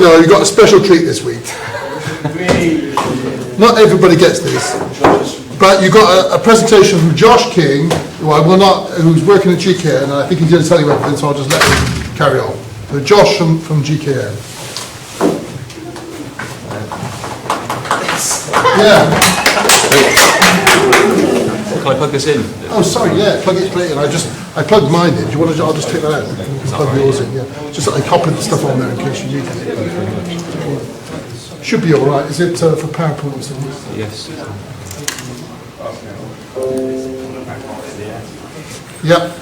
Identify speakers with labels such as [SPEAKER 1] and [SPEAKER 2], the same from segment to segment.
[SPEAKER 1] know you've got a special treat this week. Not everybody gets this, but you've got a presentation from Josh King, who's working at GKN, and I think he's going to tell you everything, so I'll just let him carry on. So Josh from GKN. Yeah.
[SPEAKER 2] Can I plug this in?
[SPEAKER 1] Oh, sorry, yeah, plug it in. I plugged mine in. Do you want to? I'll just take that out. You can plug yours in, yeah. Just I copied the stuff on there in case you need it. Should be all right. Is it for PowerPoint or something?
[SPEAKER 2] Yes.
[SPEAKER 1] Yep.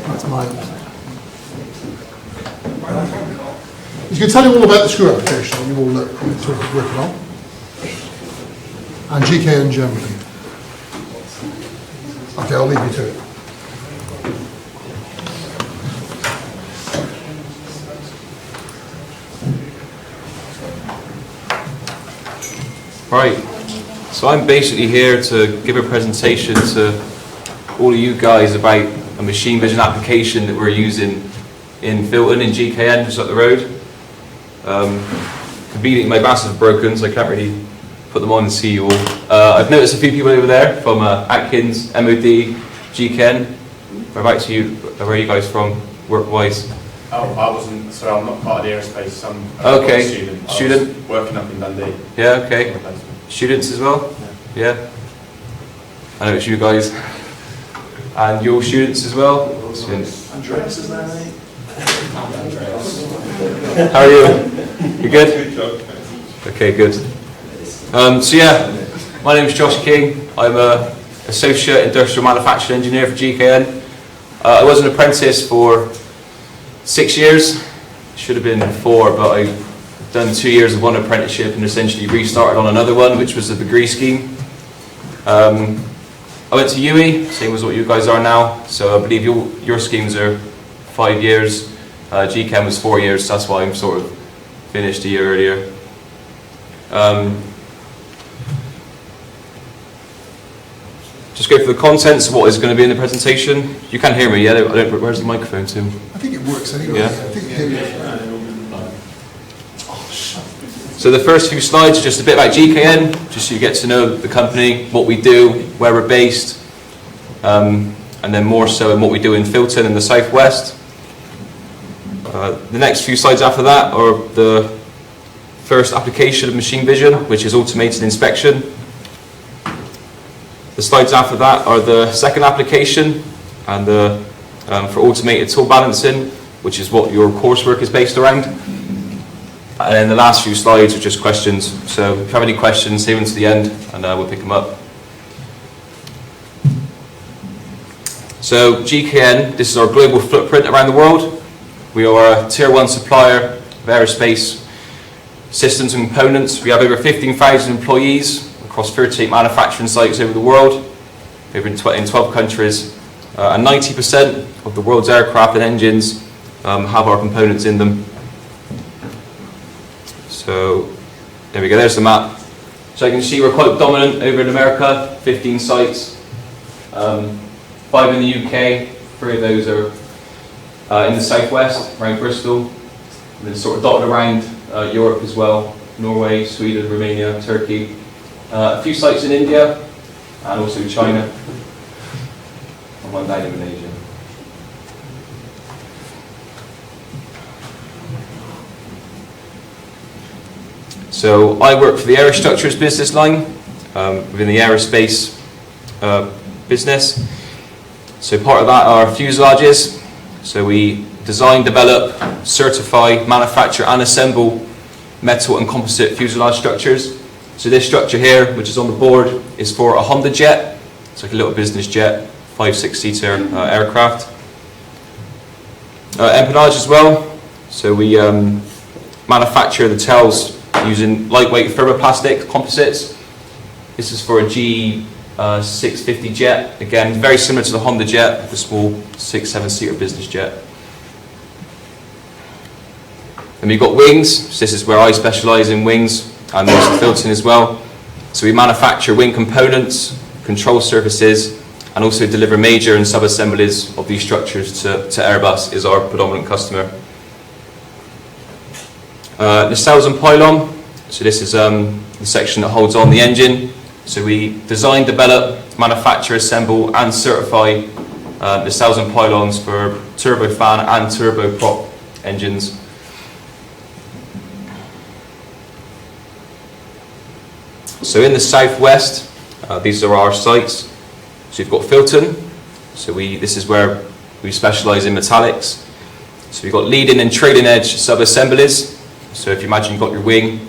[SPEAKER 1] That's mine. He's going to tell you all about the screw application and you all working on. And GKN Germany. Okay, I'll leave you to it.
[SPEAKER 2] Right, so I'm basically here to give a presentation to all of you guys about a machine vision application that we're using in Filton in GKN, just up the road. Conveniently my glasses are broken, so I can't really put them on and see you all. I've noticed a few people over there from Atkins, MOD, GKN. Whereabouts where are you guys from, work-wise?
[SPEAKER 3] Oh, I wasn't, so I'm not part of the aerospace, I'm
[SPEAKER 2] okay.
[SPEAKER 3] a student.
[SPEAKER 2] Student?
[SPEAKER 3] Working up in Dundee.
[SPEAKER 2] Yeah, okay. Students as well? Yeah. I know it's you guys. And your students as well?
[SPEAKER 4] Andreas is there, mate.
[SPEAKER 2] How are you? You good?
[SPEAKER 4] Good job.
[SPEAKER 2] Okay, good. So yeah, my name is Josh King. I'm an Associate Industrial Manufacturing Engineer for GKN. I was an apprentice for 6 years. Should have been 4, but I've done 2 years of one apprenticeship and essentially restarted on another one, which was a degree scheme. I went to UE, same as what you guys are now, so I believe your schemes are 5 years. GChem was 4 years, so that's why I'm sort of finished a year earlier. Just go through the contents of what is going to be in the presentation. You can hear me, yeah? Where's the microphone, Tim?
[SPEAKER 1] I think it works anyway.
[SPEAKER 2] Yeah.
[SPEAKER 1] I think it hears.
[SPEAKER 2] So the first few slides are just a bit about GKN, just so you get to know the company, what we do, where we're based, and then more so in what we do in Filton in the southwest. The next few slides after that are the first application of machine vision, which is automated inspection. The slides after that are the second application, and for automated tool balancing, which is what your coursework is based around. And then the last few slides are just questions. So if you have any questions, save them to the end, and we'll pick them up. So GKN, this is our global footprint around the world. We are a Tier 1 supplier of aerospace systems and components. We have over 15,000 employees across 38 manufacturing sites over the world, over in 12 countries, and 90% of the world's aircraft and engines have our components in them. So there we go, there's the map. So you can see we're quite dominant over in America, 15 sites, 5 in the UK, 3 of those are in the southwest, around Bristol, and then sort of dotted around Europe as well, Norway, Sweden, Romania, Turkey. A few sites in India, and also China, and one down in Malaysia. So I work for the Aerostructures business line within the aerospace business. So part of that are fuselages. So we design, develop, certify, manufacture and assemble metal and composite fuselage structures. So this structure here, which is on the board, is for a Honda jet. It's like a little business jet, 5-6-seater aircraft. Empennage as well. So we manufacture the tails using lightweight thermoplastic composites. This is for a G650 jet. Again, very similar to the Honda jet, the small 6-7-seater business jet. And we've got wings. So this is where I specialise in wings, and also Filton as well. So we manufacture wing components, control surfaces, and also deliver major and sub-assemblies of these structures to Airbus is our predominant customer. Nacelles and pylon, so this is the section that holds on the engine. So we design, develop, manufacture, assemble and certify nacelles and pylons for turbofan and turboprop engines. So in the southwest, these are our sites. So you've got Filton, so this is where we specialise in metallics. So we've got leading and trailing edge sub-assemblies. So if you imagine you've got your wing,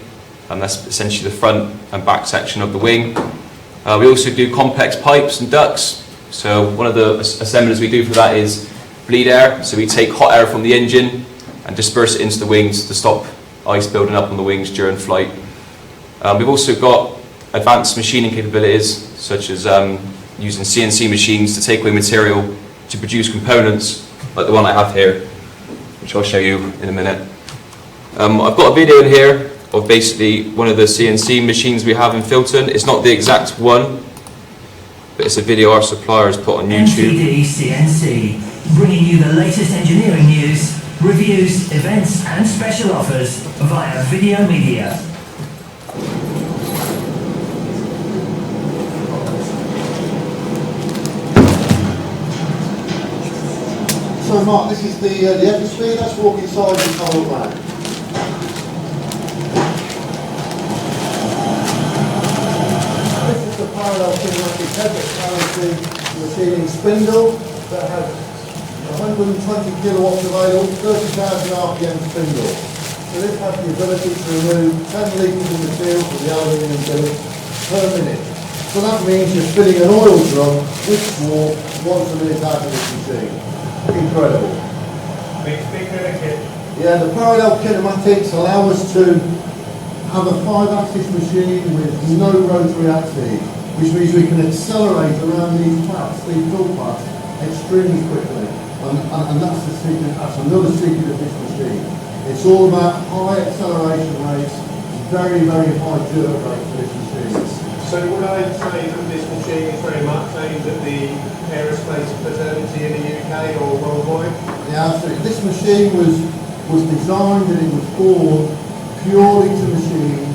[SPEAKER 2] and that's essentially the front and back section of the wing. We also do complex pipes and ducts. So one of the assemblies we do for that is bleed air. So we take hot air from the engine and disperse it into the wings to stop ice building up on the wings during flight. We've also got advanced machining capabilities, such as using CNC machines to take away material to produce components like the one I have here, which I'll show you in a minute. I've got a video in here of basically one of the CNC machines we have in Filton. It's not the exact one, but it's a video our supplier has put on YouTube.
[SPEAKER 5] MTD CNC, bringing you the latest engineering news, reviews, events and special offers via video media.
[SPEAKER 1] So Mark, this is the atmosphere, let's walk inside the whole plan. This is the parallel kinematic head that carries the machining spindle that has 120 kilowatts of idle, 30,000 RPM spindle. So this has the ability to remove 10 litres of material from the aluminium billet per minute. So that means you're filling an oil drum with swarf once a minute out of this machine. Incredible.
[SPEAKER 3] Big kit.
[SPEAKER 1] Yeah, the parallel kinematics allow us to have a 5-axis machine with no rotary axis, which means we can accelerate around these paths, these fill paths, extremely quickly. And that's the secret, that's another secret of this machine. It's all about high acceleration rates, very, very high jerk rate for this machine.
[SPEAKER 6] So would I say that this machine is very much aimed at the aerospace fraternity in the UK or worldwide?
[SPEAKER 1] Yeah, absolutely. This machine was designed and it was formed purely to machine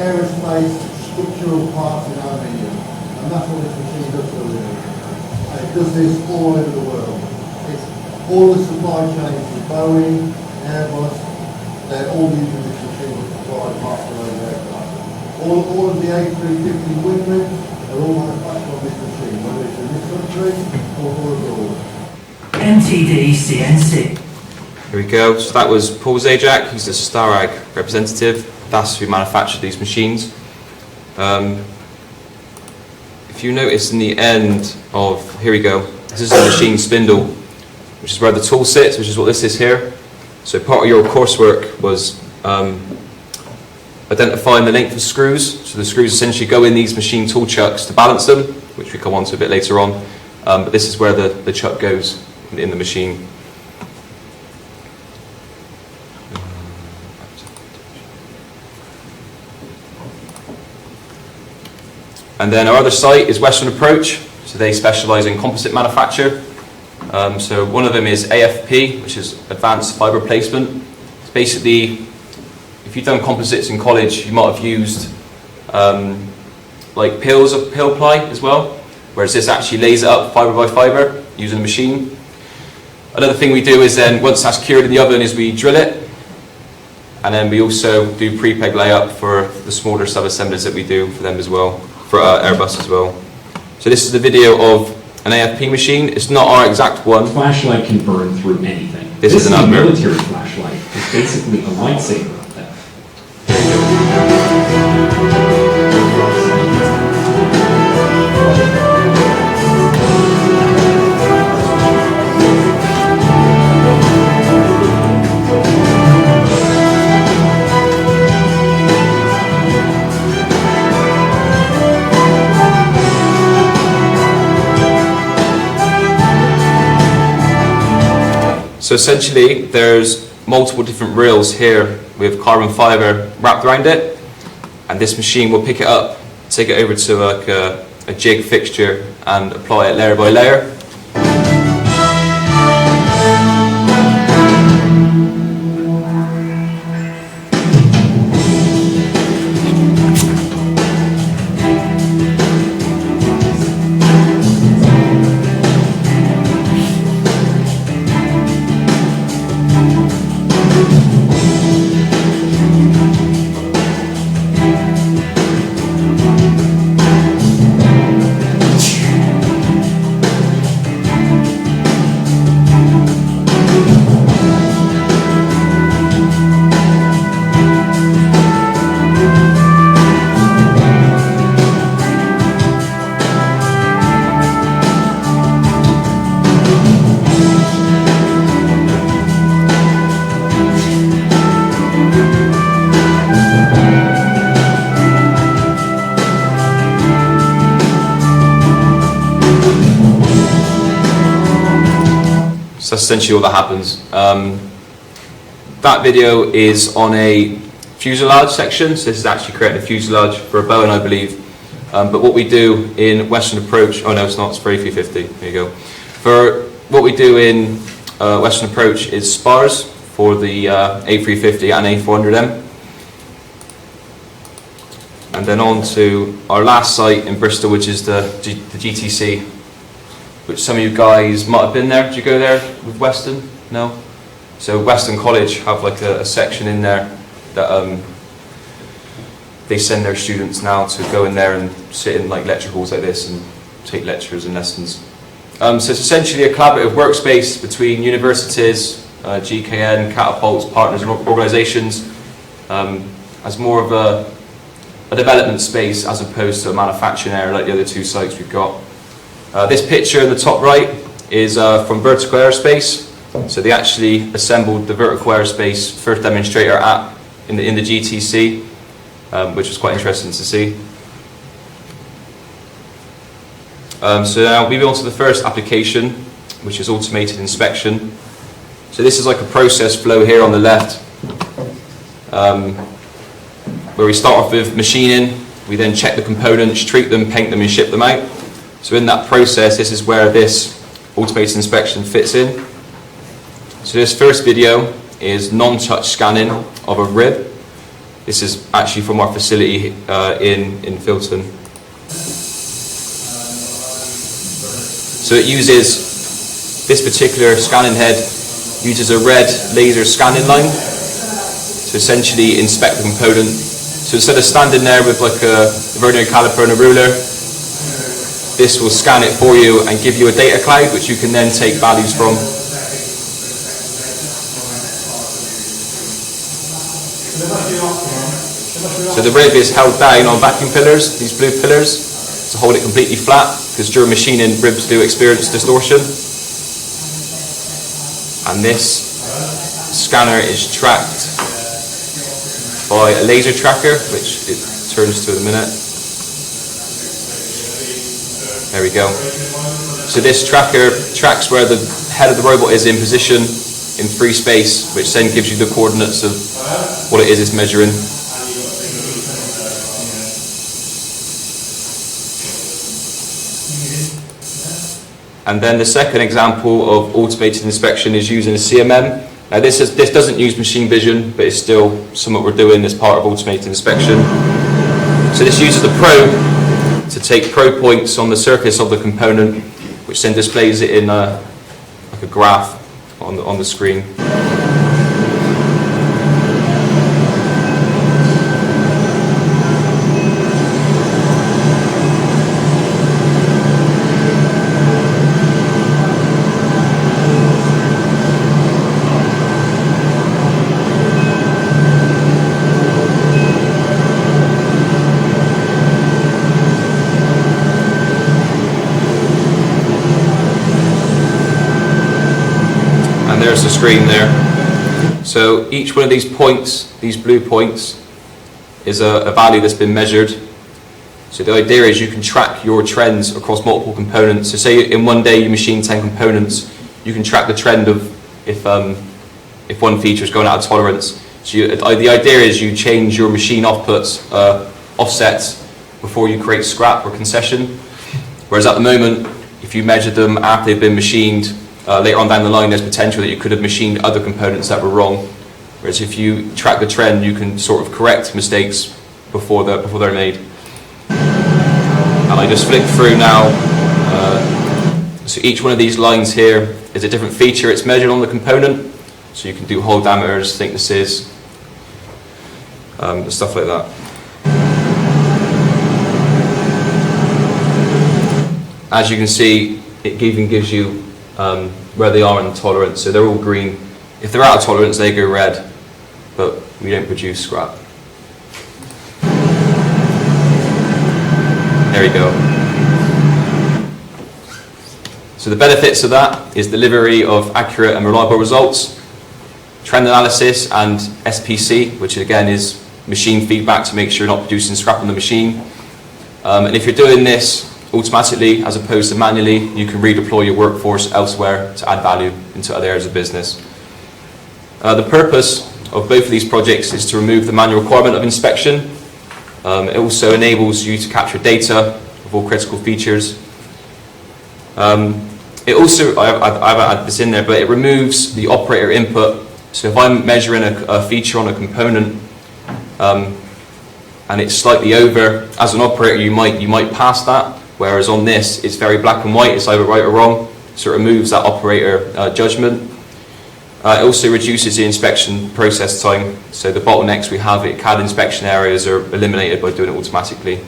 [SPEAKER 1] aerospace structural parts in aluminium. And that's what this machine does for a living. And it does this all over the world. It's all the supply chains with Boeing, Airbus, they're all using this machine to supply parts for those aircraft. All of the A350 wingmen are all manufactured on this machine, whether it's in this country or abroad.
[SPEAKER 5] MTD CNC.
[SPEAKER 2] Here we go. So that was Paul Zajac, he's the Starag representative. That's who manufactured these machines. If you notice in the end of, here we go, this is the machine spindle, which is where the tool sits, which is what this is here. So part of your coursework was identifying the length of screws. So the screws essentially go in these machine tool chucks to balance them, which we come on to a bit later on. But this is where the chuck goes in the machine. And then our other site is Western Approach, so they specialise in composite manufacture. So one of them is AFP, which is Advanced Fibre Placement. It's basically, if you've done composites in college, you might have used like peels of pill ply as well, whereas this actually lays it up fibre by fibre using a machine. Another thing we do is then, once that's cured in the oven, is we drill it, and then we also do pre-peg layup for the smaller sub-assemblies that we do for them as well, for Airbus as well. So this is the video of an AFP machine. It's not our exact one.
[SPEAKER 7] Flashlight can burn through anything.
[SPEAKER 2] This is an
[SPEAKER 7] a
[SPEAKER 2] admiral.
[SPEAKER 7] military flashlight. It's basically a lightsaber up there.
[SPEAKER 2] So essentially, there's multiple different reels here with carbon fibre wrapped around it, and this machine will pick it up, take it over to like a a jig fixture and apply it layer by layer. So that's essentially all that happens. That video is on a fuselage section, so this is actually creating a fuselage for a Boeing, I believe. But what we do in Western Approach, oh no it's not, it's for A350, there you go. For what we do in Western Approach is spars for the A350 and A400M. And then on to our last site in Bristol, which is the GTC, which some of you guys might have been there. Did you go there with Western? No? So Western College have like a section in there that they send their students now to go in there and sit in like lecture halls like this and take lectures and lessons. So it's essentially a collaborative workspace between universities, GKN, Catapults, partners and organisations, as more of a development space as opposed to a manufacturing area like the other two sites we've got. This picture in the top right is from Vertical Aerospace. So they actually assembled the Vertical Aerospace first demonstrator in the GTC, which was quite interesting to see. So now we move on to the first application, which is automated inspection. So this is like a process flow here on the left, where we start off with machining, we then check the components, treat them, paint them and ship them out. So in that process, this is where this automated inspection fits in. So this first video is non-touch scanning of a rib. This is actually from our facility in Filton. So it uses, this particular scanning head uses a red laser scanning line to essentially inspect the component. So instead of standing there with like a vernier caliper and a ruler, this will scan it for you and give you a data cloud which you can then take values from. So the rib is held down on vacuum pillars, these blue pillars, to hold it completely flat, because during machining ribs do experience distortion. And this scanner is tracked by a laser tracker, which it turns to in a minute. There we go. So this tracker tracks where the head of the robot is in position in free space, which then gives you the coordinates of what it is it's measuring. And then the second example of automated inspection is using a CMM. Now this doesn't use machine vision, but it's still something we're doing as part of automated inspection. So this uses the probe to take probe points on the surface of the component, which then displays it in like a graph on the screen. There's the screen there. So each one of these points, these blue points, is a value that's been measured. So the idea is you can track your trends across multiple components. So say in one day you machine 10 components, you can track the trend of if one feature is going out of tolerance. So the idea is you change your machine offsets before you create scrap or concession. Whereas at the moment, if you measure them after they've been machined, later on down the line, there's potential that you could have machined other components that were wrong. Whereas if you track the trend, you can sort of correct mistakes before they're made. And I just flick through now. So each one of these lines here is a different feature it's measured on the component. So you can do hole diameters, thicknesses, stuff like that. As you can see, it even gives you where they are in tolerance. So they're all green. If they're out of tolerance, they go red, but we don't produce scrap. There we go. So the benefits of that is delivery of accurate and reliable results, trend analysis, and SPC, which again is machine feedback to make sure you're not producing scrap on the machine. And if you're doing this automatically as opposed to manually, you can redeploy your workforce elsewhere to add value into other areas of business. The purpose of both of these projects is to remove the manual requirement of inspection. It also enables you to capture data of all critical features. It also, I haven't had this in there, but it removes the operator input. So if I'm measuring a feature on a component and it's slightly over, as an operator you might pass that, whereas on this it's very black and white, it's either right or wrong, so it removes that operator judgment. It also reduces the inspection process time, so the bottlenecks we have at CAD inspection areas are eliminated by doing it automatically.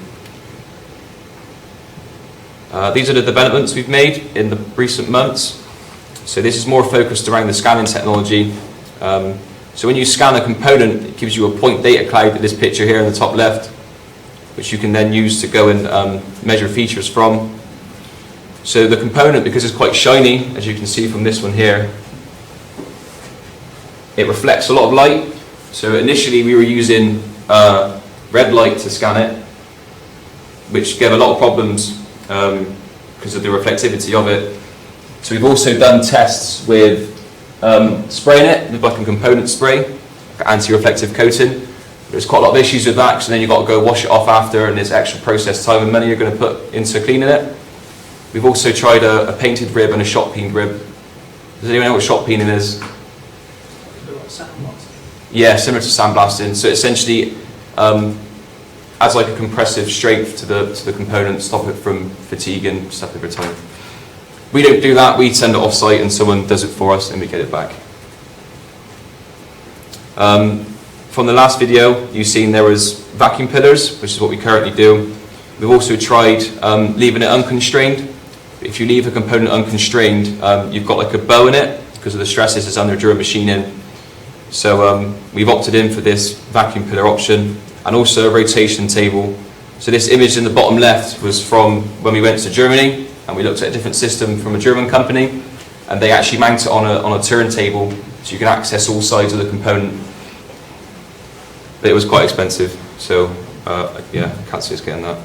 [SPEAKER 2] These are the developments we've made in the recent months. So this is more focused around the scanning technology. So when you scan a component, it gives you a point data cloud at this picture here in the top left, which you can then use to go and measure features from. So the component, because it's quite shiny, as you can see from this one here, it reflects a lot of light. So initially we were using red light to scan it, which gave a lot of problems because of the reflectivity of it. So we've also done tests with spraying it with like a component spray, anti-reflective coating. There's quite a lot of issues with that, because then you've got to go wash it off after, and there's extra process time and money you're going to put into cleaning it. We've also tried a painted rib and a shot peened rib. Does anyone know what shot peening is? Yeah, similar to sandblasting. So essentially adds like a compressive strength to the component, stop it from fatiguing stuff over time. We don't do that, we send it off site and someone does it for us and we get it back. From the last video you've seen there was vacuum pillars, which is what we currently do. We've also tried leaving it unconstrained. If you leave a component unconstrained, you've got like a bow in it because of the stresses it's under during machining. So we've opted in for this vacuum pillar option, and also a rotation table. So this image in the bottom left was from when we went to Germany, and we looked at a different system from a German company, and they actually mount it on a turntable so you can access all sides of the component. But it was quite expensive, so yeah, can't see us getting that.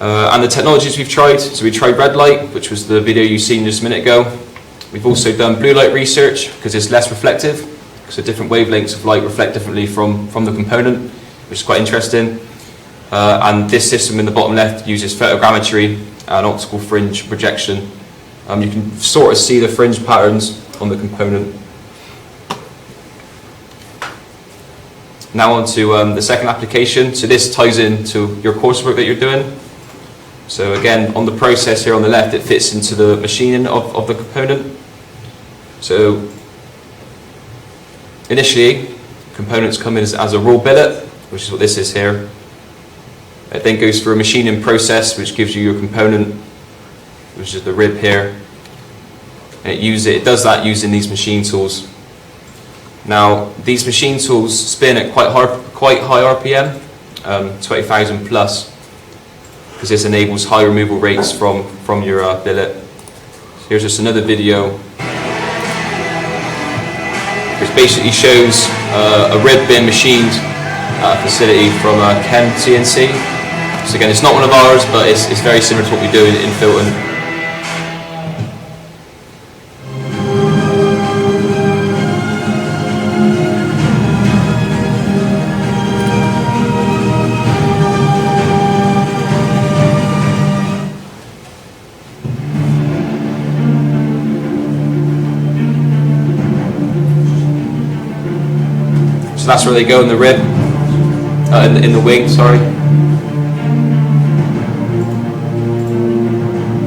[SPEAKER 2] And the technologies we've tried, so we tried red light, which was the video you've seen just a minute ago. We've also done blue light research because it's less reflective, so different wavelengths of light reflect differently from the component, which is quite interesting. And this system in the bottom left uses photogrammetry and optical fringe projection. You can sort of see the fringe patterns on the component. Now on to the second application. So this ties into your coursework that you're doing. So again, on the process here on the left, it fits into the machining of the component. So initially, components come in as a raw billet, which is what this is here. It then goes through a machining process, which gives you your component, which is the rib here. And it does that using these machine tools. Now, these machine tools spin at quite high RPM, 20,000 plus, because this enables high removal rates from your billet. So here's just another video, which basically shows a rib being machined at a facility from Chem CNC. So again, it's not one of ours, but it's very similar to what we do in Filton. So that's where they go in the rib, in the wing, sorry.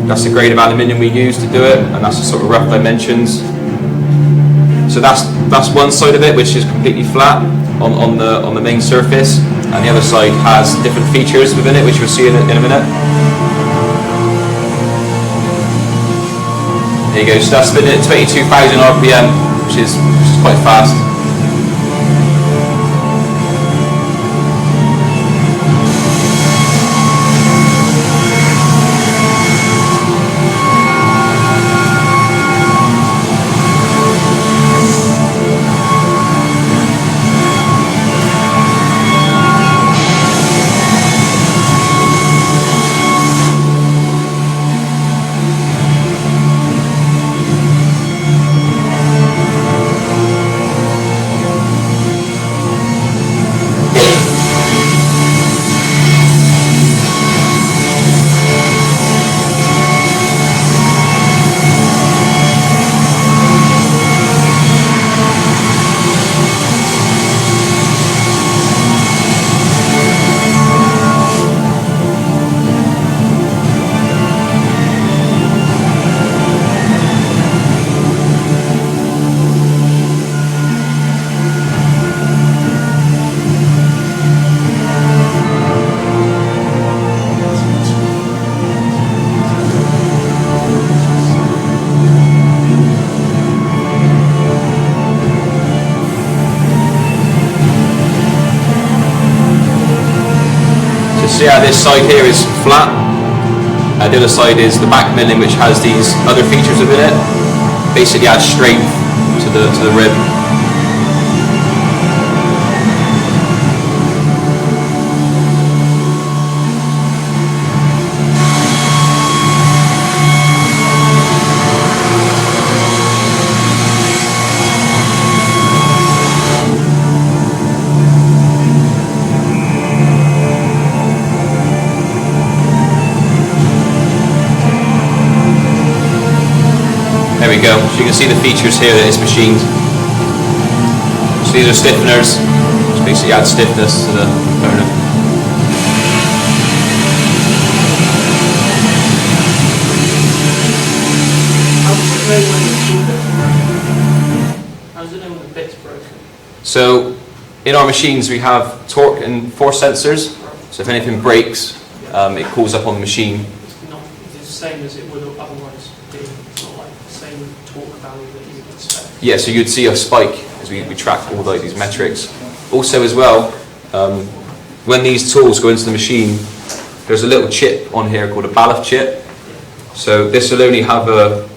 [SPEAKER 2] That's the grade of aluminium we use to do it, and that's the sort of rough dimensions. So that's one side of it, which is completely flat on the main surface, and the other side has different features within it, which you'll see in a minute. There you go. So that's spinning at 22,000 RPM, which is quite fast. So yeah, this side here is flat. The other side is the back milling, which has these other features within it. Basically adds strength to the rib. There we go. So you can see the features here that it's machined. So these are stiffeners, which basically add stiffness to the component.
[SPEAKER 8] How does it know when the bit's broken?
[SPEAKER 2] So in our machines we have torque and force sensors. So if anything breaks, it calls up on the machine.
[SPEAKER 8] It's the same as it would otherwise be. It's not like the same torque value that you would expect.
[SPEAKER 2] Yeah, so you'd see a spike as we track all like these metrics. Also as well, when these tools go into the machine, there's a little chip on here called a ballast chip. So this will only have a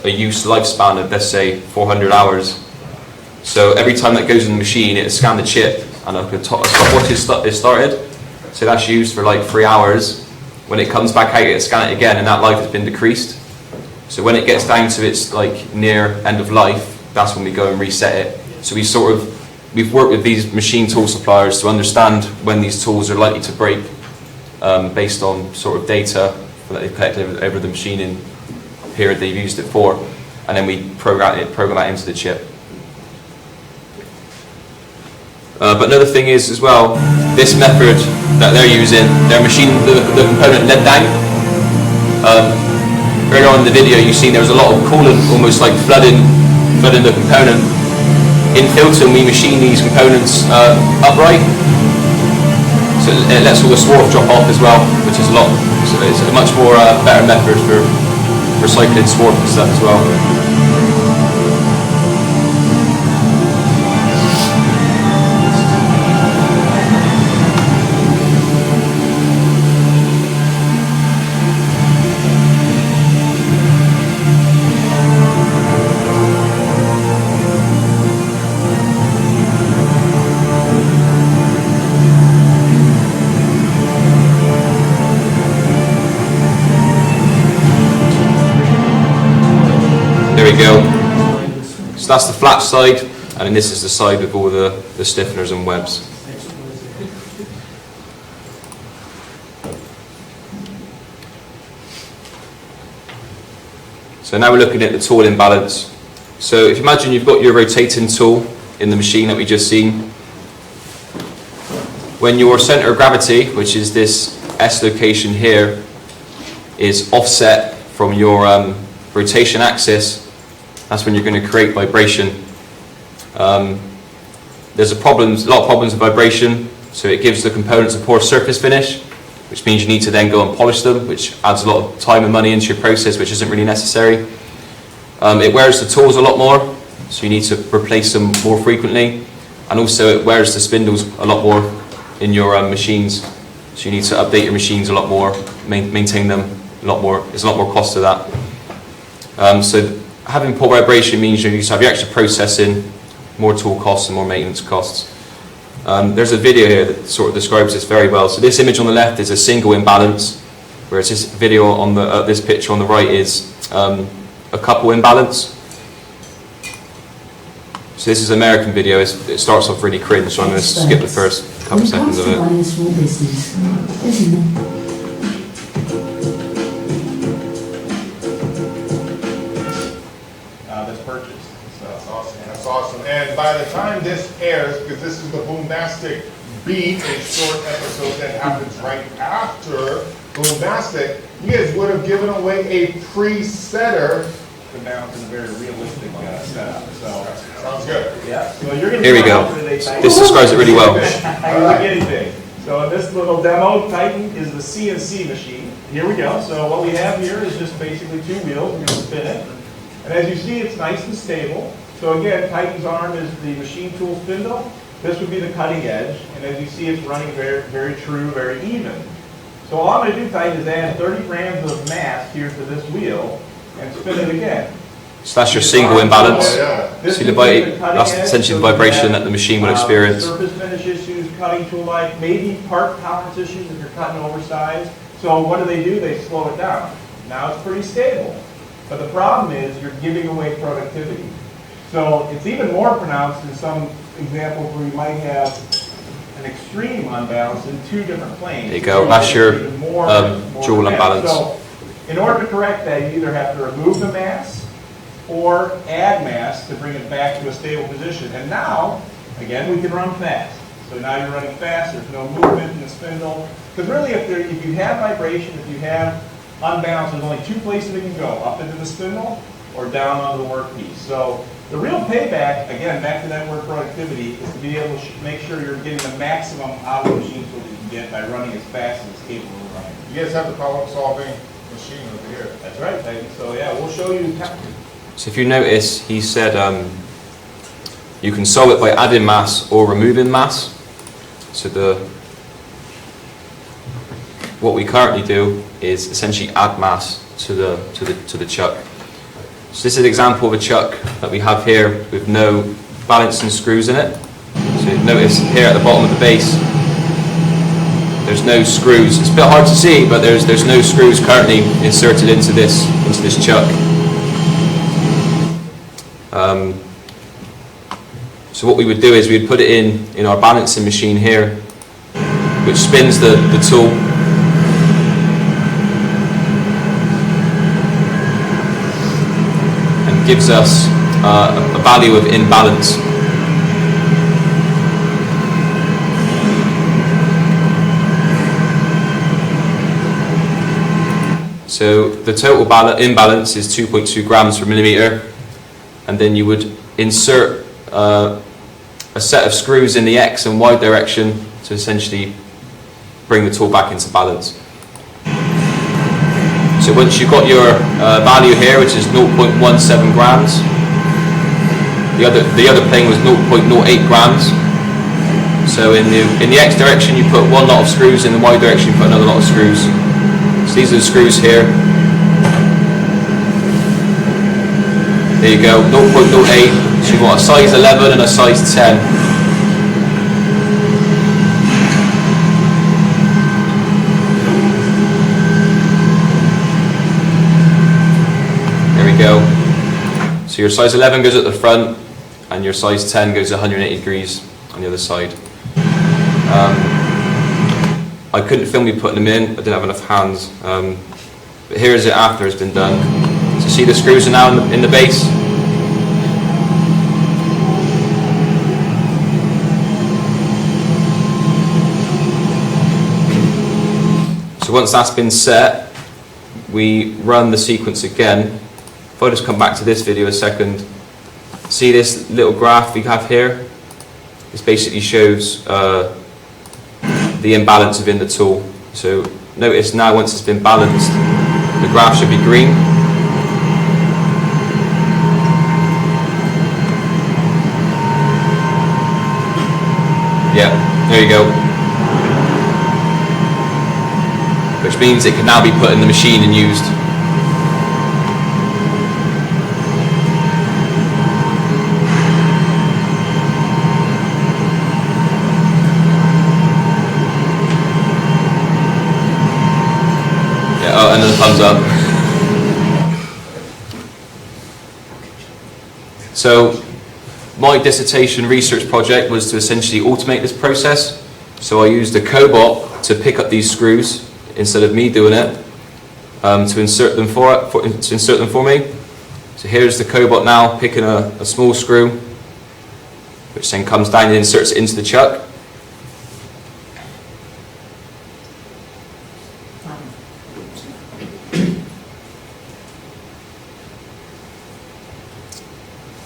[SPEAKER 2] use lifespan of, let's say, 400 hours. So every time that goes in the machine, it'll scan the chip and a stopwatch is started. So that's used for like 3 hours. When it comes back out, it'll scan it again, and that life has been decreased. So when it gets down to its like near end of life, that's when we go and reset it. So we've worked with these machine tool suppliers to understand when these tools are likely to break, based on sort of data that they've collected over the machining period they've used it for, and then we program that into the chip. But another thing is as well, this method that they're using, they're machining the component lead down. Earlier on in the video you've seen there was a lot of coolant almost like flooding the component. In Filton we machine these components upright, so it lets all the swarf drop off as well, which is it's a much more better method for recycling swarf and stuff as well. There we go. So that's the flat side, and then this is the side with all the stiffeners and webs. So now we're looking at the tool imbalance. So if you imagine you've got your rotating tool in the machine that we just seen. When your center of gravity, which is this S location here, is offset from your rotation axis, that's when you're going to create vibration. There's a lot of problems with vibration, so it gives the components a poor surface finish, which means you need to then go and polish them, which adds a lot of time and money into your process, which isn't really necessary. It wears the tools a lot more, so you need to replace them more frequently, and also it wears the spindles a lot more in your machines, so you need to update your machines a lot more, maintain them a lot more. There's a lot more cost to that. So having poor vibration means you need to have your extra processing, more tool costs and more maintenance costs. There's a video here that sort of describes this very well. So this image on the left is a single imbalance, whereas this video on the this picture on the right is a couple imbalance. So this is an American video. It starts off really cringe, so I'm going to skip the first couple seconds of it.
[SPEAKER 9] Running a small business, isn't it?
[SPEAKER 10] This purchase. So that's awesome. That's awesome. And by the time this airs, because this is the Boombastic Beat, a short episode that happens right after Boombastic, you guys would have given away a pre-setter to mount in a very realistic setup. So sounds good. Yeah. So you're going to
[SPEAKER 2] Here we go. This describes it really well.
[SPEAKER 10] So this little demo, Titan, is the CNC machine. Here we go. So what we have here is just basically two wheels. We're going to spin it. And as you see, it's nice and stable. So again, Titan's arm is the machine tool spindle. This would be the cutting edge. And as you see, it's running very, very true, very even. So all I'm going to do, Titan, is add 30 grams of mass here to this wheel and spin it again.
[SPEAKER 2] So that's your single imbalance. See that's essentially the vibration that the machine will experience.
[SPEAKER 10] Surface finish issues, cutting tool life, maybe part tolerance issues if you're cutting oversized. So what do? They slow it down. Now it's pretty stable. But the problem is you're giving away productivity. So it's even more pronounced in some examples where you might have an extreme unbalance in two different planes.
[SPEAKER 2] There you go. That's your dual unbalance.
[SPEAKER 10] So in order to correct that, you either have to remove the mass or add mass to bring it back to a stable position. And now, again, we can run fast. So now you're running fast. There's no movement in the spindle. Because really, if you have vibration, if you have unbalance, there's only two places it can go, up into the spindle or down onto the workpiece. So the real payback, again, back to that word productivity, is to be able to make sure you're getting the maximum out of the machine tool that you can get by running as fast as it's capable of running. You guys have the problem-solving machine over here. That's right, Titan. So yeah, we'll show you.
[SPEAKER 2] So if you notice, he said you can solve it by adding mass or removing mass. So what we currently do is essentially add mass to the chuck. So this is an example of a chuck that we have here with no balancing screws in it. So notice here at the bottom of the base, there's no screws. It's a bit hard to see, but there's no screws currently inserted into this chuck. So what we would do is we'd put it in our balancing machine here, which spins the tool. And gives us a value of imbalance. So the total imbalance is 2.2 grams per millimeter, and then you would insert a set of screws in the X and Y direction to essentially bring the tool back into balance. So once you've got your value here, which is 0.17 grams, the other plane was 0.08 grams. So in the X direction you put one lot of screws, in the Y direction you put another lot of screws. So these are the screws here. There you go, 0.08. So you've got a size 11 and a size 10. There we go. So your size 11 goes at the front, and your size 10 goes 180 degrees on the other side. I couldn't film you putting them in, I didn't have enough hands. But here is it after it's been done. So see the screws are now in the base. once that's been set, we run the sequence again. If I just come back to this video a second, see this little graph we have here? This basically shows the imbalance within the tool. So notice now once it's been balanced, the graph should be green. Yeah, there you go. Which means it can now be put in the machine and used. Yeah, oh, and then the thumbs up. So, my dissertation research project was to essentially automate this process. So I used a cobot to pick up these screws instead of me doing it, to insert them for me. So here's the cobot now picking a small screw, which then comes down and inserts it into the chuck.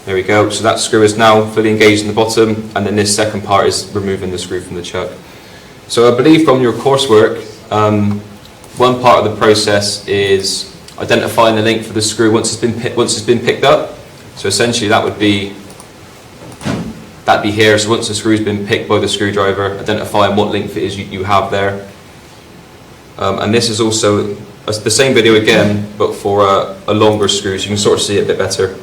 [SPEAKER 2] There we go, so that screw is now fully engaged in the bottom, and then this second part is removing the screw from the chuck. So I believe from your coursework, one part of the process is identifying the length for the screw once it's been picked up. So essentially that would be here, so once the screw's been picked by the screwdriver, identifying what length it is you have there. And this is also the same video again, but for a longer screw, so you can sort of see it a bit better.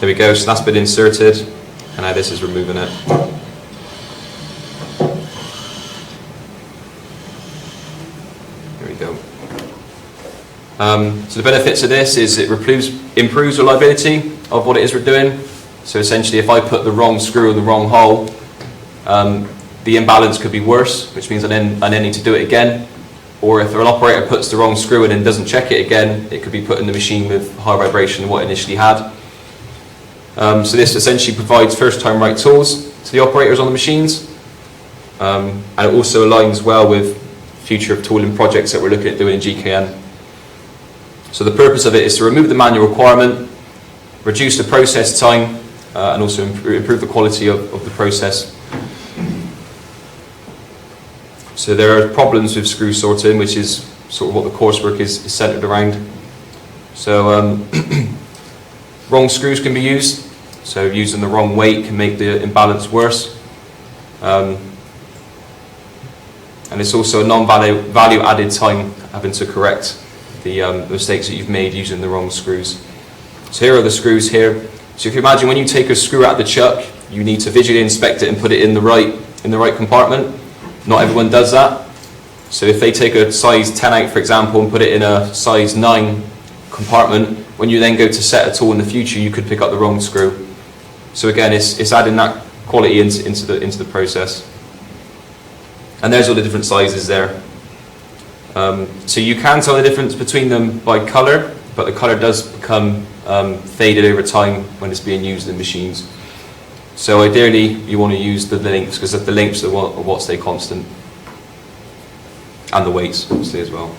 [SPEAKER 2] There we go, so that's been inserted, and now this is removing it. There we go. So the benefits of this is it improves reliability of what it is we're doing. So essentially if I put the wrong screw in the wrong hole, the imbalance could be worse, which means I then need to do it again. Or if an operator puts the wrong screw in and doesn't check it again, it could be put in the machine with higher vibration than what it initially had. So this essentially provides first-time right tools to the operators on the machines, and it also aligns well with future tooling projects that we're looking at doing in GKN. So the purpose of it is to remove the manual requirement, reduce the process time, and also improve the quality of the process. So there are problems with screw sorting, which is sort of what the coursework is centered around. So wrong screws can be used, so using the wrong weight can make the imbalance worse. And it's also a non-value added time having to correct the mistakes that you've made using the wrong screws. So here are the screws here. So if you imagine when you take a screw out of the chuck, you need to visually inspect it and put it in the right compartment. Not everyone does that. So if they take a size 10 out, for example, and put it in a size 9 compartment, when you then go to set a tool in the future, you could pick up the wrong screw. So again, it's adding that quality into the process. And there's all the different sizes there. So you can tell the difference between them by colour, but the colour does become faded over time when it's being used in machines. So ideally, you want to use the lengths, because the lengths are what stay constant. And the weights, obviously, as well.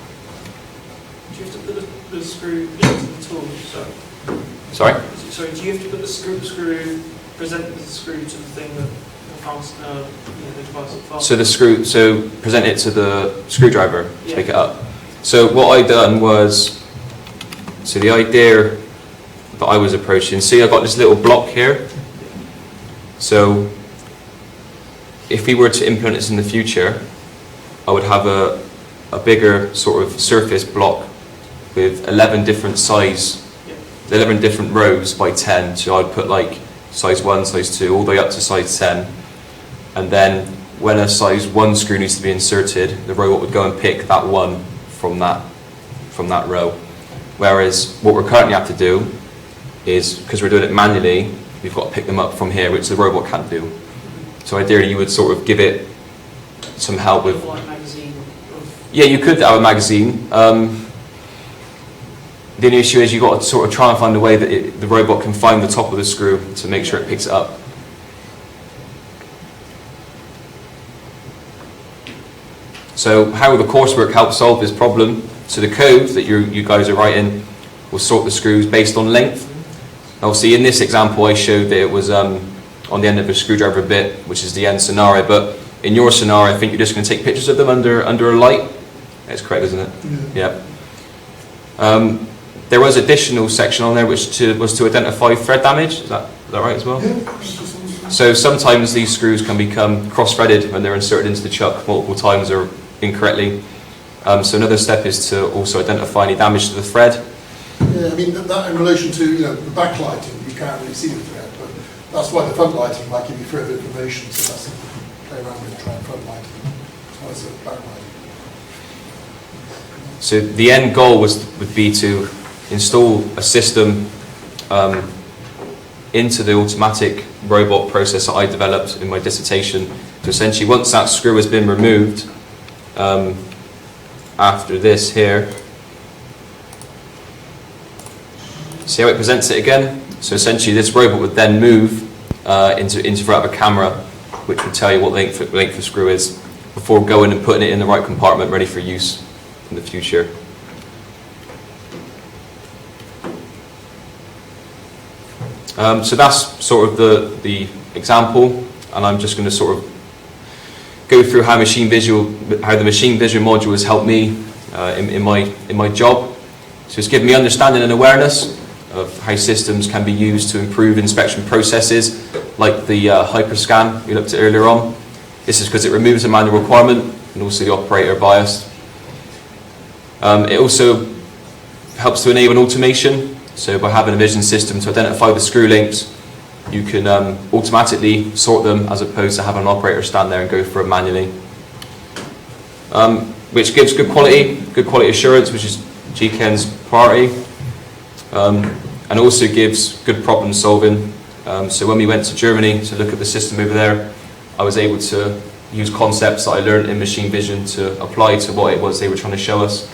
[SPEAKER 8] Do you have to put the screw into the tool?
[SPEAKER 2] Sorry?
[SPEAKER 8] So do you have to put the screw, present the screw to the thing that the device that fast?
[SPEAKER 2] So the screw, so present it to the screwdriver to
[SPEAKER 8] Yeah.
[SPEAKER 2] pick it up. So what I done was, so the idea that I was approaching, see I've got this little block here. So if we were to implement this in the future, I would have a bigger sort of surface block with 11 different size, 11 different rows by 10. So I'd put like size 1, size 2, all the way up to size 10. And then when a size 1 screw needs to be inserted, the robot would go and pick that one from that row. Whereas what we're currently have to do is, because we're doing it manually, we've got to pick them up from here, which the robot can't do. So ideally you would sort of give it some help with...
[SPEAKER 8] Like magazine of
[SPEAKER 2] Yeah, you could have a magazine. The only issue is you've got to sort of try and find a way that the robot can find the top of the screw to make sure it picks it up. So how will the coursework help solve this problem? So the code that you guys are writing will sort the screws based on length. Obviously in this example I showed that it was on the end of a screwdriver bit, which is the end scenario, but in your scenario I think you're just going to take pictures of them under a light. That's correct, isn't it? Yeah. There was additional section on there which was to identify thread damage. Is that right as well?
[SPEAKER 1] Yeah.
[SPEAKER 2] So sometimes these screws can become cross-threaded when they're inserted into the chuck multiple times or incorrectly. So another step is to also identify any damage to the thread.
[SPEAKER 11] Yeah, I mean that in relation to the backlighting, you can't really see the thread, but that's why the front lighting might give you further information. So that's something to play around with, try and front lighting as well as the backlighting.
[SPEAKER 2] So the end goal would be to install a system into the automatic robot process that I developed in my dissertation. So essentially once that screw has been removed, after this here, see how it presents it again? So essentially this robot would then move into front of a camera which would tell you what length the screw is before going and putting it in the right compartment ready for use in the future. So that's sort of the example, and I'm just going to sort of go through how the machine vision module has helped me in my job. So it's given me understanding and awareness of how systems can be used to improve inspection processes, like the hyperscan we looked at earlier on. This is because it removes a manual requirement and also the operator bias. It also helps to enable automation. So by having a vision system to identify the screw links, you can automatically sort them as opposed to having an operator stand there and go for it manually. Which gives good quality assurance, which is GKN's priority, and also gives good problem solving. So when we went to Germany to look at the system over there, I was able to use concepts that I learned in machine vision to apply to what it was they were trying to show us.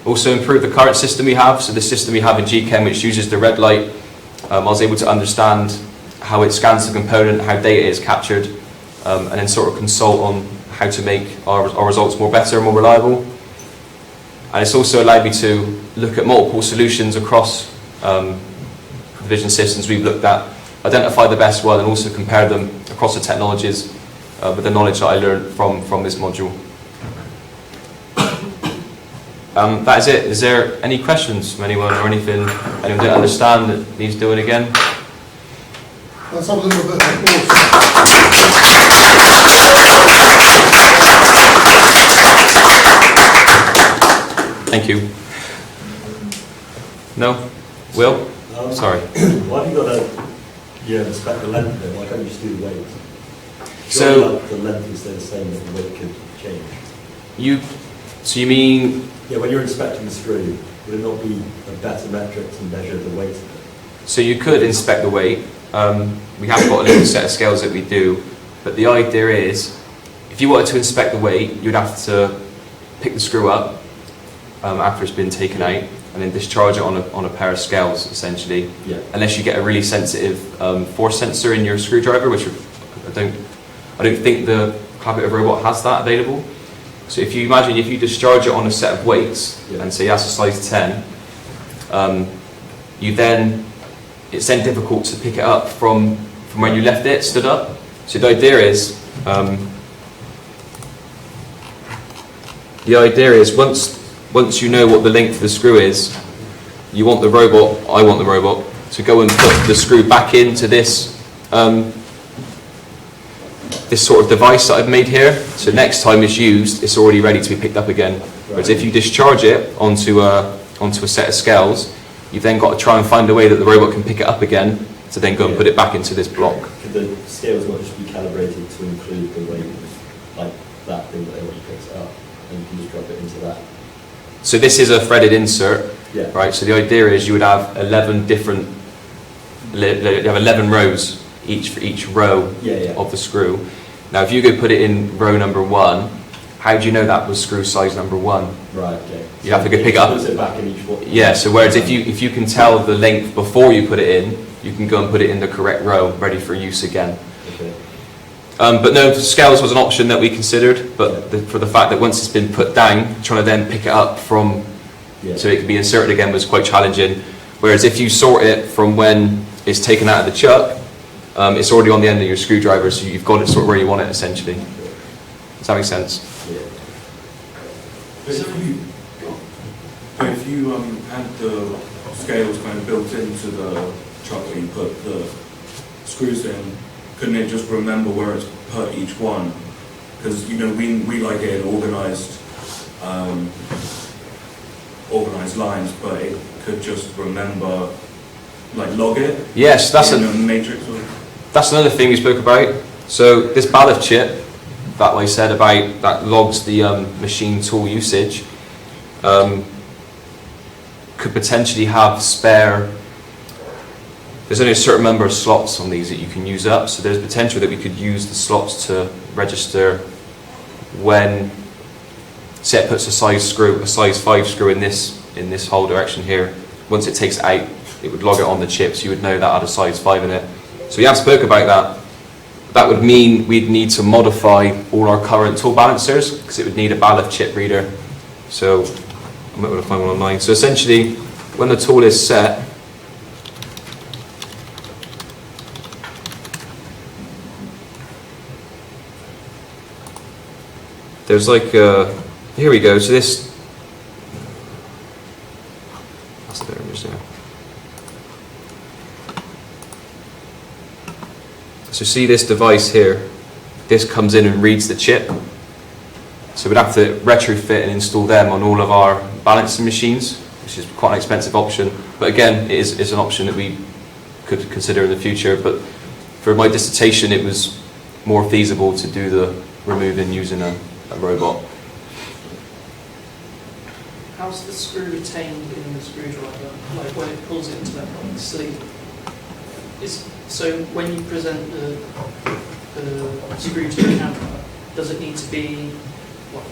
[SPEAKER 2] Also improve the current system we have. So the system we have in GChem, which uses the red light, I was able to understand how it scans the component, how data is captured, and then sort of consult on how to make our results more better and more reliable. And it's also allowed me to look at multiple solutions across the vision systems we've looked at, identify the best one, and also compare them across the technologies with the knowledge that I learned from this module. That is it. Is there any questions from anyone or anything anyone didn't understand that needs doing again?
[SPEAKER 11] Let's have a little bit of applause.
[SPEAKER 2] Thank you. No? Will? Sorry.
[SPEAKER 12] Why have you got to inspect the length of it? Why can't you just do the weight?
[SPEAKER 2] So
[SPEAKER 12] the length is the same, but the weight could change.
[SPEAKER 2] So you mean?
[SPEAKER 12] Yeah, when you're inspecting the screw, would it not be a better metric to measure the weight of it?
[SPEAKER 2] So you could inspect the weight. We have got a little set of scales that we do, but the idea is, if you wanted to inspect the weight, you'd have to pick the screw up after it's been taken out, and then discharge it on a pair of scales, essentially.
[SPEAKER 12] Yeah.
[SPEAKER 2] Unless you get a really sensitive force sensor in your screwdriver, which I don't think the collaborative robot has that available. So if you imagine if you discharge it on a set of weights, and say that's a size 10, it's then difficult to pick it up from where you left it, stood up. So the idea is once you know what the length of the screw is, I want the robot to go and put the screw back into this this sort of device that I've made here. So next time it's used, it's already ready to be picked up again. Whereas if you discharge it onto a set of scales, you've then got to try and find a way that the robot can pick it up again to then go and put it back into this block.
[SPEAKER 12] Could the scales not just be calibrated to include the weight of like that thing that already picks it up, and you can just drop it into that?
[SPEAKER 2] So this is a threaded insert,
[SPEAKER 12] yeah.
[SPEAKER 2] Right? So the idea is you would have 11 rows, each for each row of the screw. Now if you go put it in row number 1, how do you know that was screw size number 1?
[SPEAKER 12] Right, okay.
[SPEAKER 2] You have to go pick it up.
[SPEAKER 12] Puts it back in each one.
[SPEAKER 2] Yeah, so whereas if you can tell the length before you put it in, you can go and put it in the correct row, ready for use again.
[SPEAKER 12] Okay.
[SPEAKER 2] But no, scales was an option that we considered, but for the fact that once it's been put down, trying to then pick it up from, so it can be inserted again was quite challenging. Whereas if you sort it from when it's taken out of the chuck, it's already on the end of your screwdriver, so you've got it sort of where you want it essentially. Does that make sense?
[SPEAKER 12] Yeah.
[SPEAKER 13] But if you had the scales kind of built into the chuck that you put the screws in, couldn't it just remember where it's put each one? Because we like it in organised lines, but it could just remember, like log it.
[SPEAKER 2] Yes, that's
[SPEAKER 13] in a matrix.
[SPEAKER 2] That's another thing we spoke about. So this ballast chip that I said about that logs the machine tool usage could potentially have spare. There's only a certain number of slots on these that you can use up, so there's potential that we could use the slots to register when, say it puts a size 5 screw in this whole direction here. Once it takes it out, it would log it on the chip, so you would know that had a size 5 in it. So we have spoke about that. That would mean we'd need to modify all our current tool balancers because it would need a ballast chip reader. So I'm not going to find one online. So essentially, when the tool is set, there's like, here we go, so this, that's the image there. So see this device here, this comes in and reads the chip. So we'd have to retrofit and install them on all of our balancing machines, which is quite an expensive option. But again, it is an option that we could consider in the future. But for my dissertation, it was more feasible to do the removing using a robot.
[SPEAKER 8] How's the screw retained in the screwdriver? Like when it pulls it into that sleeve? So when you present the screw to the camera, does it need to be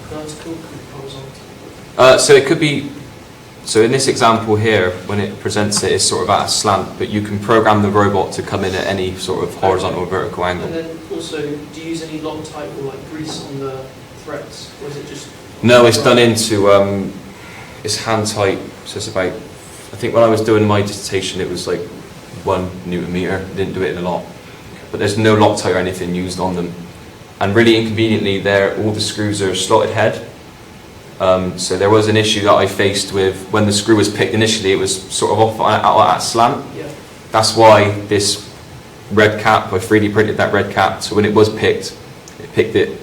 [SPEAKER 8] vertical or horizontal?
[SPEAKER 2] So it could be. So in this example here, when it presents it, it's sort of at a slant, but you can program the robot to come in at any sort of horizontal or vertical angle.
[SPEAKER 8] And then also, do you use any Loctite or like grease on the threads, or is it just?
[SPEAKER 2] No, it's done into. It's hand tight, so it's about. I think when I was doing my dissertation, it was like 1 Newton meter. Didn't do it a lot, but there's no Loctite or anything used on them. And really inconveniently, all the screws are slotted head. So there was an issue that I faced with when the screw was picked initially. It was sort of off at that slant.
[SPEAKER 8] Yeah.
[SPEAKER 2] That's why this red cap, I 3D printed that red cap. So when it was picked, it picked it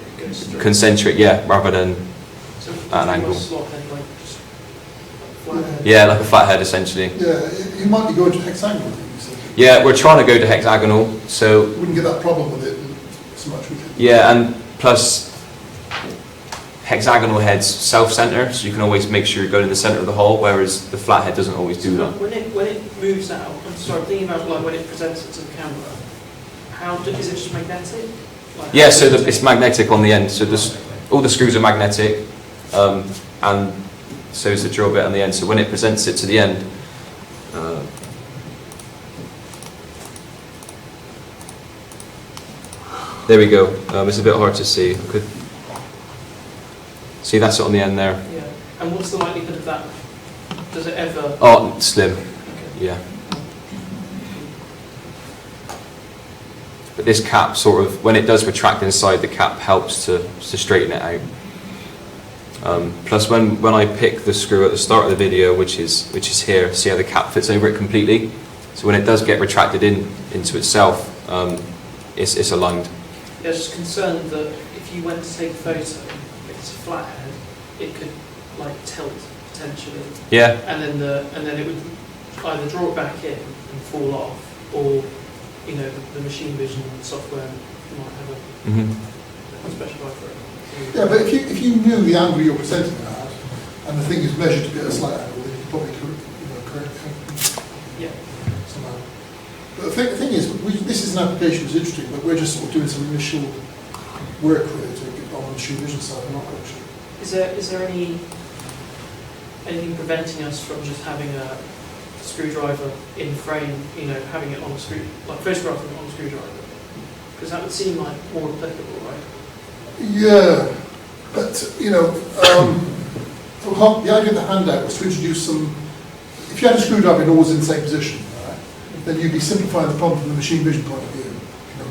[SPEAKER 2] concentric, rather than at an angle. Yeah, like a flat head essentially.
[SPEAKER 11] Yeah, you might be going to hexagonal.
[SPEAKER 2] Yeah, we're trying to go to hexagonal, so
[SPEAKER 11] you wouldn't get that problem with it so much.
[SPEAKER 2] Yeah, and plus hexagonal heads self-center, so you can always make sure you're going in the center of the hole, whereas the flat head doesn't always do that.
[SPEAKER 8] When it moves out, I'm thinking about like when it presents it to the camera. Is it just magnetic?
[SPEAKER 2] Yeah, so it's magnetic on the end. So all the screws are magnetic, and so is the drill bit on the end. So when it presents it to the end, there we go. It's a bit hard to see. I could see that's it on the end there.
[SPEAKER 8] Yeah. And what's the likelihood of that? Does it ever?
[SPEAKER 2] Oh, slim. Okay. Yeah. But this cap sort of, when it does retract inside, the cap helps to straighten it out. Plus, when I pick the screw at the start of the video, which is here, see how the cap fits over it completely. So when it does get retracted into itself, it's aligned.
[SPEAKER 8] Yeah, I was just concerned that if you went to take a photo, if it's a flat head, it could like tilt potentially.
[SPEAKER 2] Yeah.
[SPEAKER 8] And then it would either draw it back in and fall off, or the machine vision software might have a special for it.
[SPEAKER 11] Yeah, but if you knew the angle you're presenting at, and the thing is measured to be at a slight angle, then you could probably correct it.
[SPEAKER 8] Yeah.
[SPEAKER 11] But the thing is, this is an application that's interesting, but we're just sort of doing some initial work with it on the machine vision side, not actually.
[SPEAKER 8] Is there anything preventing us from just having a screwdriver in frame, you know, having it on a photographing it on a screwdriver? Because that would seem like more applicable, right?
[SPEAKER 11] Yeah, but you know, the idea of the handout was to introduce some. If you had a screwdriver and always in the same position, right, then you'd be simplifying the problem from the machine vision point of view. You know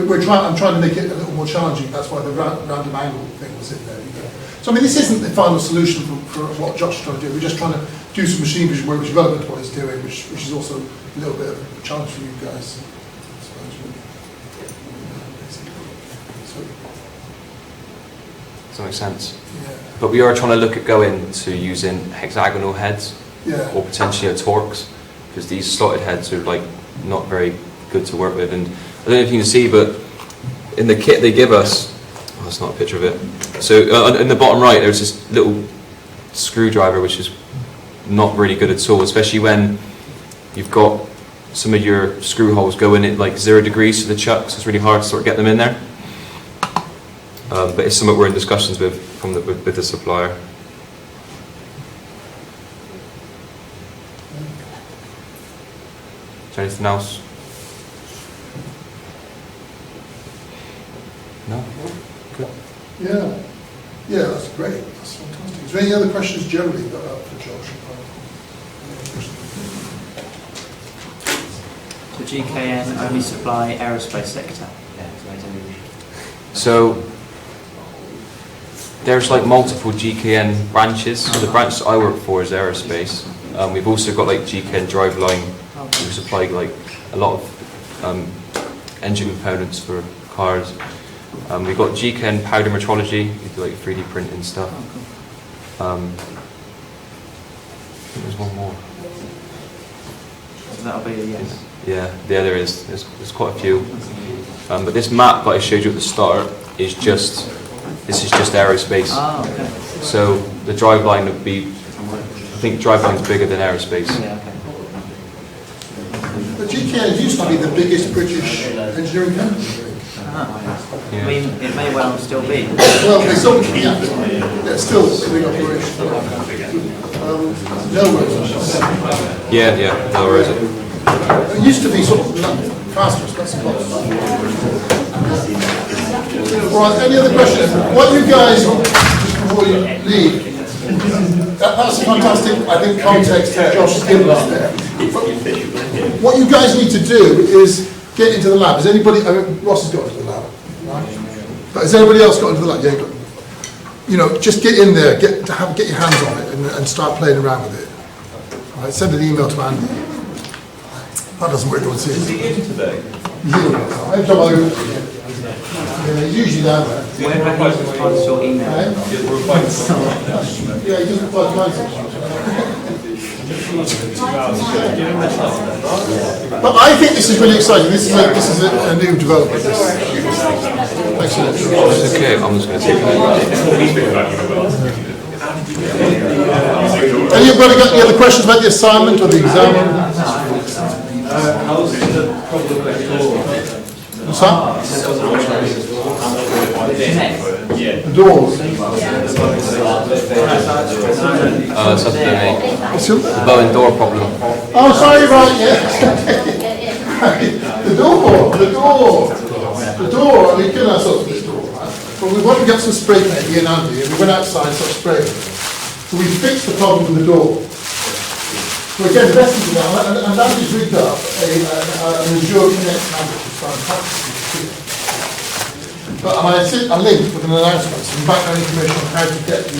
[SPEAKER 11] what I mean? I'm trying to make it a little more challenging. That's why the random angle thing was in there. You know? So I mean, this isn't the final solution for what Josh is trying to do. We're just trying to do some machine vision work which is relevant to what he's doing, which is also a little bit of a challenge for you guys. I suppose.
[SPEAKER 2] Does that make sense?
[SPEAKER 11] Yeah.
[SPEAKER 2] But we are trying to look at going to using hexagonal heads,
[SPEAKER 11] Yeah.
[SPEAKER 2] or potentially torques, because these slotted heads are like not very good to work with. And I don't know if you can see, but in the kit they give us, oh, that's not a picture of it. So in the bottom right, there's this little screwdriver which is not really good at all, especially when you've got some of your screw holes going at like 0 degrees to the chucks. It's really hard to sort of get them in there. But it's something we're in discussions with with the supplier. Is there anything else? No? Good.
[SPEAKER 11] Yeah. Yeah, that's great. That's fantastic. Is there any other questions generally for Josh?
[SPEAKER 14] The GKN only supply aerospace sector?
[SPEAKER 2] So there's like multiple GKN branches. So the branch that I work for is aerospace. We've also got like GKN driveline. We supply like a lot of engine components for cars. We've got GKN powder metrology. We do like 3D printing stuff. I think there's one more.
[SPEAKER 14] So that'll be a yes.
[SPEAKER 2] Yeah, there is. There's quite a few. But this map that I showed you at the start is just aerospace.
[SPEAKER 14] Oh, okay.
[SPEAKER 2] So the driveline would be, I think driveline's bigger than aerospace.
[SPEAKER 14] Yeah, okay.
[SPEAKER 11] But GKN used to be the biggest British engineering company, I think.
[SPEAKER 14] Yeah. I mean, it may well still be.
[SPEAKER 11] Well, they still can't. They're still a big operation. Nowhere.
[SPEAKER 2] Yeah, nowhere is it?
[SPEAKER 11] It used to be sort of faster, that's the problem. Right, any other questions? What you guys, just before you leave, that's a fantastic, I think, context that Josh has given us there. But what you guys need to do is get into the lab. Has anybody, I mean, Ross has got into the lab, right? But has anybody else got into the lab? Yeah, you know, just get in there, get your hands on it and start playing around with it. All right, send an email to Andy. That doesn't work, don't see it.
[SPEAKER 4] Is he in today?
[SPEAKER 11] He's usually down there.
[SPEAKER 14] Where have you response to your email?
[SPEAKER 11] Yeah, he doesn't reply to my But I think this is really exciting. This is a new development. Thanks so much.
[SPEAKER 2] Okay, I'm just going to take
[SPEAKER 11] Anybody got any other questions about the assignment or the exam?
[SPEAKER 12] How's the problem
[SPEAKER 11] What's that? The doors.
[SPEAKER 2] it's up to me. The bow and door problem.
[SPEAKER 11] Oh, sorry, right, yeah. The door, we can ourselves this door, right? But we want to get some spray paint, me and Andy, and we went outside and started spraying. So we fixed the problem with the door. So again, the best thing to know, and Andy's rigged up an Azure Connect camera, which is fantastic. But I sent a link with an announcement, some background information on how to get the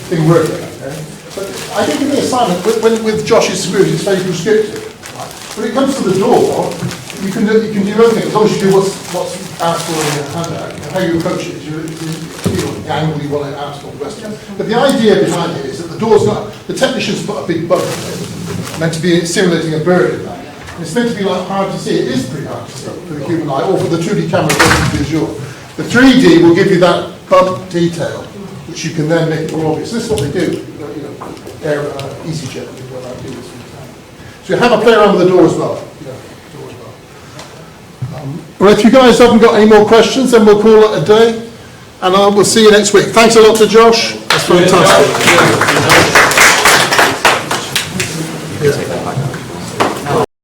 [SPEAKER 11] thing working. Okay? But I think in the assignment, with Josh's screws, it's very prescriptive. Right? When it comes to the door, you can do everything, as long as you do what's asked for in your handout. How you approach it is the angle you want it out for, the rest of it. But the idea behind it is that the door's not, the technicians put a big bug in it, meant to be simulating a bird in that. And it's meant to be like hard to see. It is pretty hard to see for the human eye, or for the 2D camera going to Azure. The 3D will give you that bump detail, which you can then make it more obvious. This is what they do, you know, EasyJet, what I do this. So you have a play around with the door as well. Well, if you guys haven't got any more questions, then we'll call it a day, and we'll see you next week. Thanks a lot to Josh. That's fantastic.